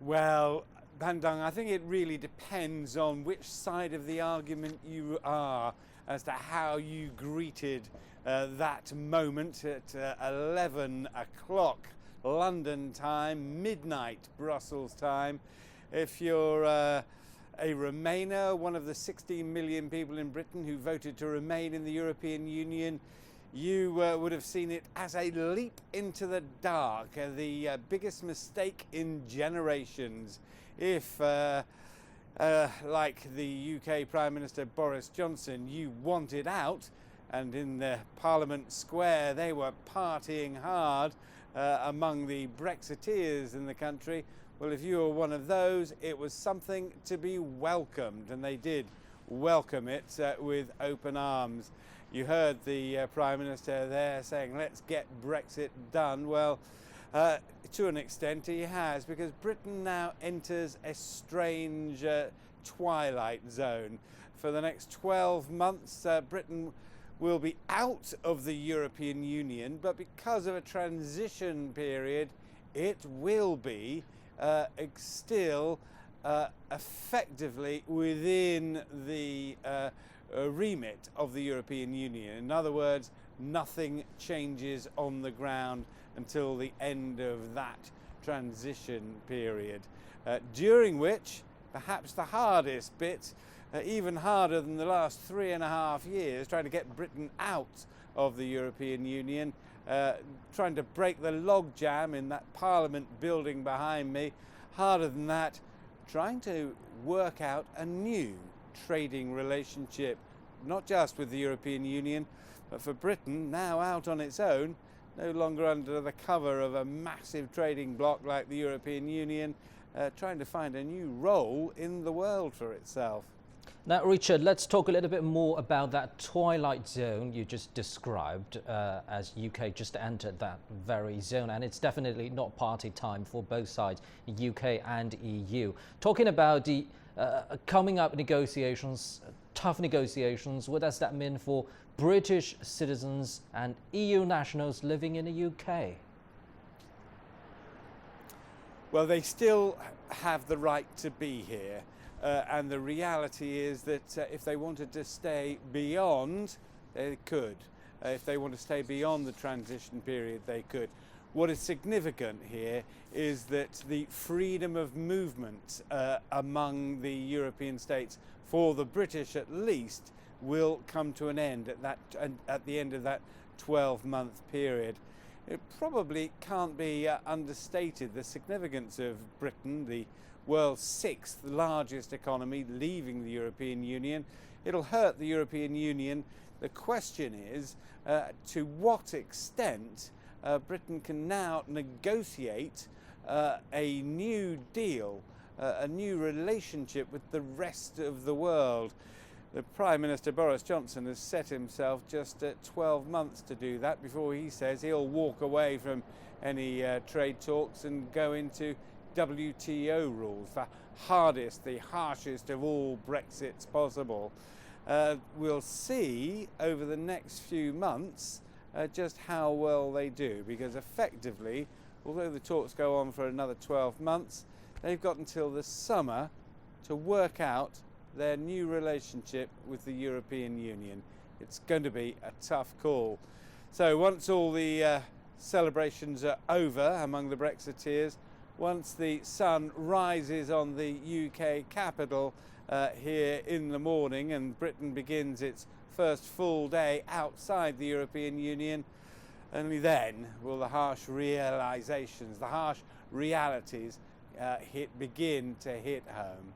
Well, Bandung, I think it really depends on which side of the argument you are as to how you greeted that moment at 11 o'clock London time, midnight Brussels time. If you're a Remainer, one of the 16 million people in Britain who voted to remain in the European Union, you would have seen it as a leap into the dark, the biggest mistake in generations. If, like the UK Prime Minister Boris Johnson, you wanted out, and in the Parliament Square they were partying hard among the Brexiteers in the country, well, if you were one of those, it was something to be welcomed, and they did welcome it with open arms. You heard the Prime Minister there saying, let's get Brexit done. Well, to an extent he has, because Britain now enters a strange twilight zone. For the next 12 months, Britain will be out of the European Union, but because of a transition period, it will be still effectively within the remit of the European Union. In other words, nothing changes on the ground until the end of that transition period, during which perhaps the hardest bit, even harder than the last 3.5 years, trying to get Britain out of the European Union, trying to break the logjam in that Parliament building behind me, harder than that, trying to work out a new trading relationship, not just with the European Union, but for Britain, now out on its own, no longer under the cover of a massive trading bloc like the European Union, trying to find a new role in the world for itself. Now, Richard, let's talk a little bit more about that twilight zone you just described, as UK just entered that very zone, and it's definitely not party time for both sides, UK and EU. Talking about the coming up negotiations, tough negotiations, what does that mean for British citizens and EU nationals living in the UK? Well, they still have the right to be here. And the reality is that if they wanted to stay beyond, they could. If they want to stay beyond the transition period, they could. What is significant here is that the freedom of movement among the European states, for the British at least, will come to an end at the end of that 12-month period. It probably can't be understated, the significance of Britain, the world's 6th largest economy, leaving the European Union. It'll hurt the European Union. The question is to what extent Britain can now negotiate a new deal, a new relationship with the rest of the world. The Prime Minister Boris Johnson has set himself just 12 months to do that before he says he'll walk away from any trade talks and go into WTO rules, the hardest, the harshest of all Brexits possible. We'll see over the next few months just how well they do, because effectively, although the talks go on for another 12 months, they've got until the summer to work out their new relationship with the European Union. It's going to be a tough call. So once all the celebrations are over among the Brexiteers, once the sun rises on the UK capital here in the morning and Britain begins its first full day outside the European Union, only then will the harsh realizations, the harsh realities begin to hit home.